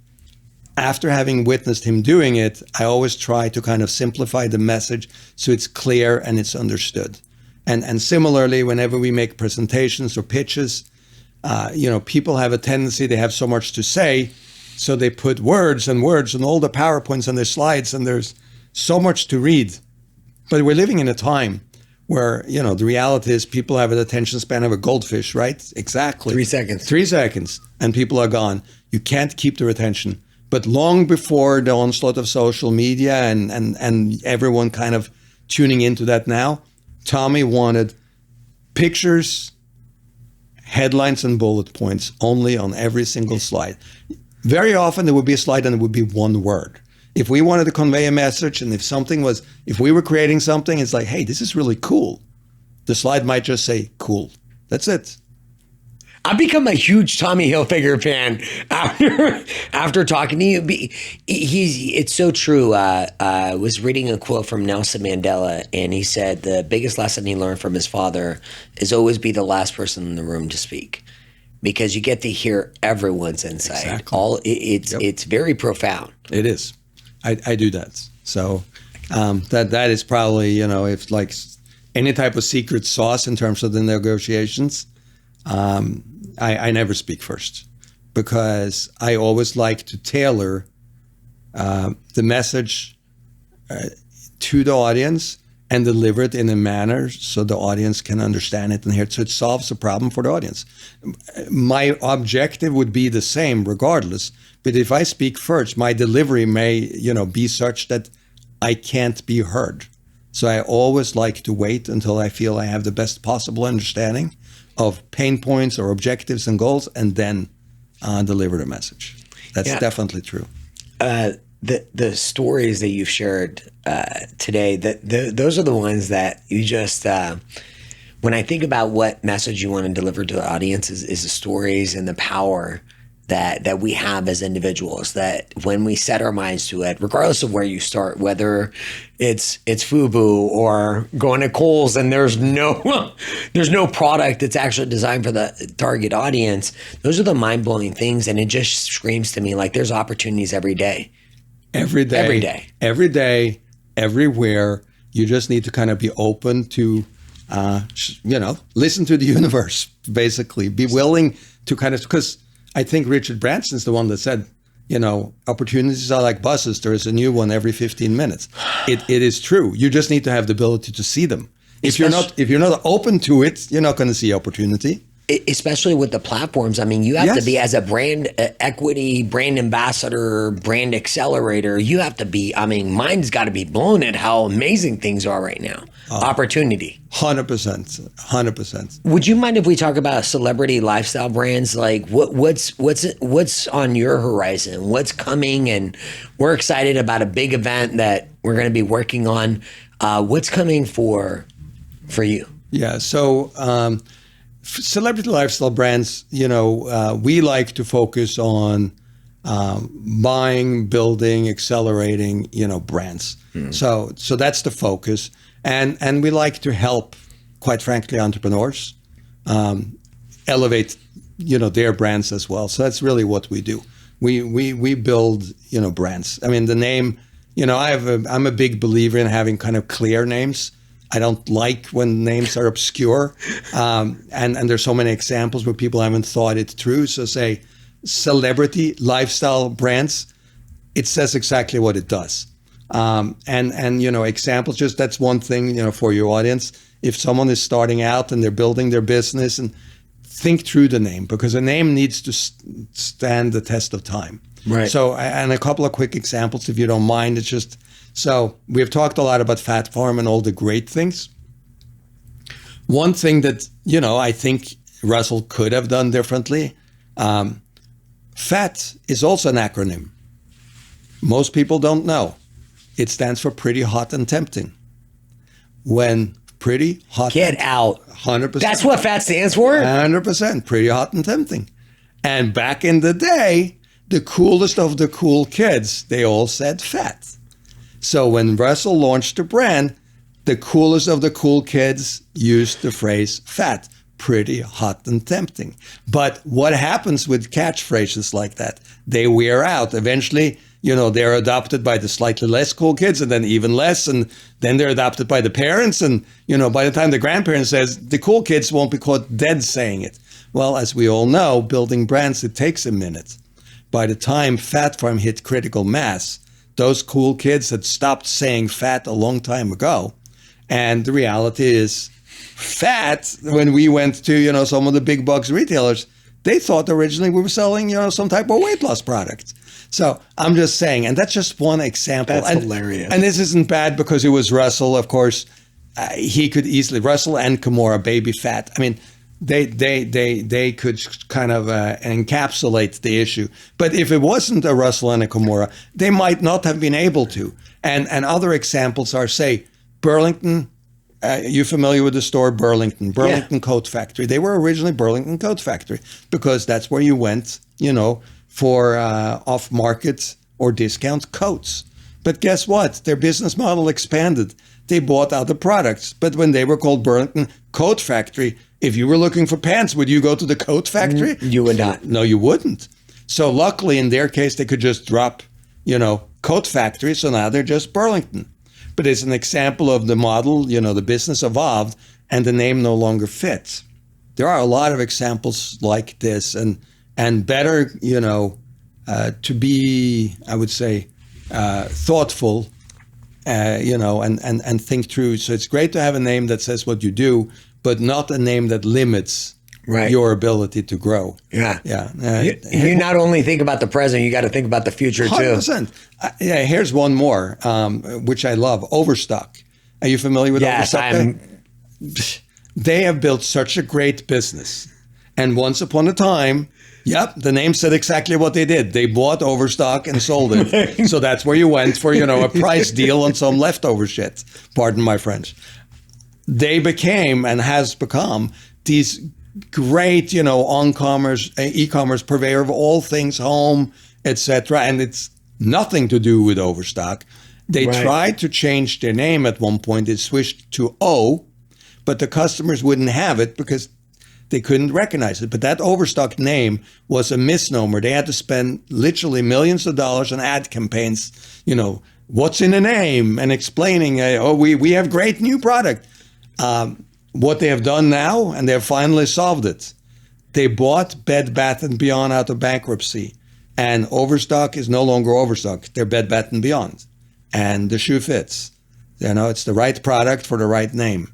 after having witnessed him doing it, I always try to kind of simplify the message so it's clear and it's understood. And similarly, whenever we make presentations or pitches, people have a tendency, they have so much to say, so they put words and words on all the PowerPoints and their slides, and there's so much to read. But we're living in a time where, the reality is people have an attention span of a goldfish, right? Exactly. 3 seconds. 3 seconds, and people are gone. You can't keep their attention. But long before the onslaught of social media and everyone kind of tuning into that now, Tommy wanted pictures, headlines and bullet points only on every single slide. Very often there would be a slide and it would be one word. If we wanted to convey a message, and if we were creating something, it's like, hey, this is really cool. The slide might just say cool. That's it. I've become a huge Tommy Hilfiger fan after talking to you. It's so true. I was reading a quote from Nelson Mandela, and he said the biggest lesson he learned from his father is always be the last person in the room to speak, because you get to hear everyone's insight. Exactly. It's very profound. It is. I do that. So that is probably, if like any type of secret sauce in terms of the negotiations. I never speak first, because I always like to tailor the message to the audience and deliver it in a manner so the audience can understand it and hear it, so it solves a problem for the audience. My objective would be the same regardless, but if I speak first, my delivery may be such that I can't be heard. So I always like to wait until I feel I have the best possible understanding of pain points or objectives and goals, and then deliver the message. That's definitely true. The stories that you've shared today, those are the ones that you just, when I think about what message you want to deliver to the audience, is the stories and the power that we have as individuals, that when we set our minds to it, regardless of where you start, whether it's FUBU or going to Kohl's and there's no product that's actually designed for the target audience, those are the mind-blowing things. And it just screams to me like there's opportunities every day. Every day, everywhere. You just need to kind of be open to, listen to the universe, basically. Be willing to because I think Richard Branson's the one that said, opportunities are like buses. There is a new one every 15 minutes. It is true. You just need to have the ability to see them. If you're not open to it, you're not going to see opportunity. Especially with the platforms. I mean, you have to be, as a brand equity, brand ambassador, brand accelerator, you have to be, mine's got to be blown at how amazing things are right now. Opportunity. 100%. Would you mind if we talk about celebrity lifestyle brands? Like what's on your horizon? What's coming? And we're excited about a big event that we're going to be working on. What's coming for you? Yeah. So, celebrity lifestyle brands, we like to focus on buying, building, accelerating, brands. So that's the focus. And we like to help, quite frankly, entrepreneurs elevate, their brands as well. So that's really what we do. We build, brands. I mean, the name, I'm a big believer in having kind of clear names. I don't like when names are obscure. And there's so many examples where people haven't thought it through. So say celebrity lifestyle brands, it says exactly what it does. And examples, just that's one thing, for your audience. If someone is starting out and they're building their business, and think through the name, because a name needs to stand the test of time. Right. So, and a couple of quick examples, if you don't mind. It's just, so we've talked a lot about Fat Farm and all the great things. One thing that, I think Russell could have done differently, FAT is also an acronym. Most people don't know. It stands for pretty, hot, and tempting. When pretty, hot, get out. 100%. That's what FAT stands for? 100%. Pretty, hot, and tempting. And back in the day, the coolest of the cool kids, they all said FAT. So when Russell launched the brand, the coolest of the cool kids used the phrase FAT, pretty, hot, and tempting. But what happens with catchphrases like that? They wear out. Eventually, they're adopted by the slightly less cool kids, and then even less, and then they're adopted by the parents. And, by the time the grandparent says, the cool kids won't be caught dead saying it. Well, as we all know, building brands, it takes a minute. By the time Fat Farm hit critical mass, those cool kids had stopped saying fat a long time ago. And the reality is, fat, when we went to, some of the big box retailers, they thought originally we were selling, some type of weight loss product. So I'm just saying, and that's just one example. That's hilarious. And this isn't bad because it was Russell, of course. He could easily, Russell and Kimura, baby fat. I mean, they could kind of encapsulate the issue. But if it wasn't a Russell and a Komura, they might not have been able to. And other examples are, say, Burlington. You familiar with the store Burlington Coat Factory? They were originally Burlington Coat Factory because that's where you went, for off-market or discount coats. But guess what? Their business model expanded. They bought other products. But when they were called Burlington Coat Factory, if you were looking for pants, would you go to the coat factory? You would not. No, you wouldn't. So luckily, in their case, they could just drop, coat factory. So now they're just Burlington. But it's an example of the model, the business evolved and the name no longer fits. There are a lot of examples like this, and better, to be, I would say, thoughtful, and think through. So it's great to have a name that says what you do, but not a name that limits your ability to grow. Yeah. Yeah. You not only think about the present, you got to think about the future 100%. too. Here's one more, which I love, Overstock. Are you familiar with Overstock? Yes, They have built such a great business. And once upon a time, the name said exactly what they did. They bought Overstock and sold it. So that's where you went for, a price deal on some leftover shit. Pardon my French. They became and has become these great, e-commerce purveyor of all things home, etc. And it's nothing to do with Overstock. They tried to change their name at one point. It switched to O, but the customers wouldn't have it because they couldn't recognize it. But that Overstock name was a misnomer. They had to spend literally millions of dollars on ad campaigns, what's in the name, and explaining, we have great new product. What they have done now, and they have finally solved it. They bought Bed Bath & Beyond out of bankruptcy, and Overstock is no longer Overstock. They're Bed Bath & Beyond, and the shoe fits. It's the right product for the right name.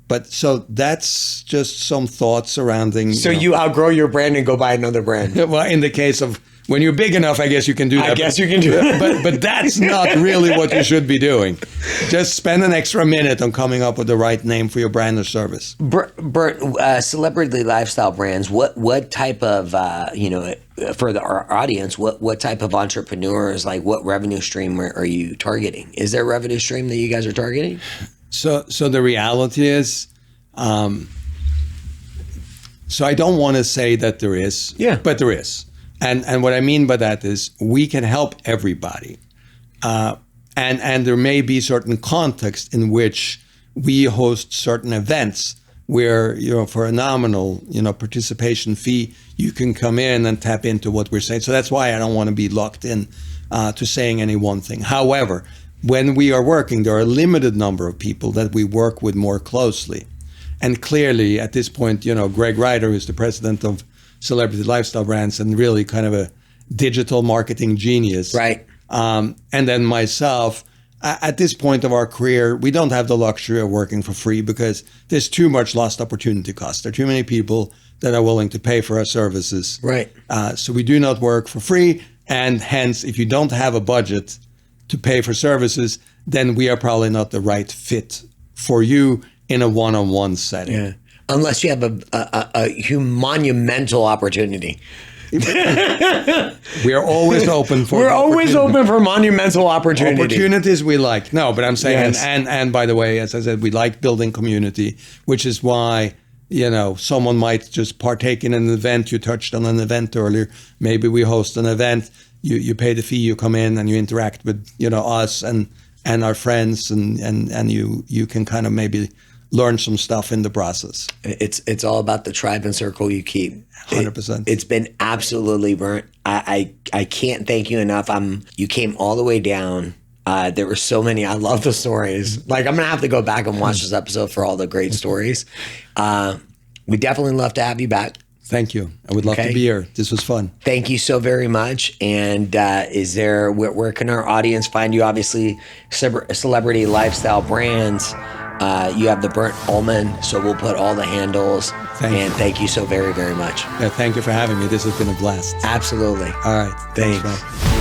But so that's just some thoughts surrounding. So you outgrow your brand and go buy another brand. Well, in the case of when you're big enough, I guess you can do that. I guess you can do that. But that's not really what you should be doing. Just spend an extra minute on coming up with the right name for your brand or service. Bernt, celebrity lifestyle brands, what type of, for our audience, what type of entrepreneurs, like what revenue stream are you targeting? Is there a revenue stream that you guys are targeting? So the reality is, so I don't want to say that there is, but there is. And what I mean by that is we can help everybody. And there may be certain context in which we host certain events where, for a nominal, participation fee, you can come in and tap into what we're saying. So that's why I don't want to be locked in to saying any one thing. However, when we are working, there are a limited number of people that we work with more closely. And clearly, at this point, Greg Ryder, who's the president of Celebrity Lifestyle Brands and really kind of a digital marketing genius. Right. And then myself, at this point of our career, we don't have the luxury of working for free because there's too much lost opportunity cost. There are too many people that are willing to pay for our services. Right. So we do not work for free. And hence, if you don't have a budget to pay for services, then we are probably not the right fit for you in a one-on-one setting. Yeah. Unless you have a monumental opportunity. We are always open for. We're always open for monumental opportunity. Opportunities we like. No, but I'm saying, Yes. and by the way, as I said, we like building community, which is why, someone might just partake in an event. You touched on an event earlier. Maybe we host an event. You pay the fee, you come in and you interact with, us and our friends and you can kind of maybe learn some stuff in the process. It's all about the tribe and circle you keep. 100%. It's been absolutely Bernt. I can't thank you enough. You came all the way down. There were so many. I love the stories. Like, I'm going to have to go back and watch this episode for all the great stories. We definitely love to have you back. Thank you. I would love to be here. This was fun. Thank you so very much. And where can our audience find you? Obviously, Celebrity Lifestyle Brands. You have the Bernt Ullmann, so we'll put all the handles. Thank you so very, very much. Yeah, thank you for having me. This has been a blast. Absolutely. All right. Thanks. Man.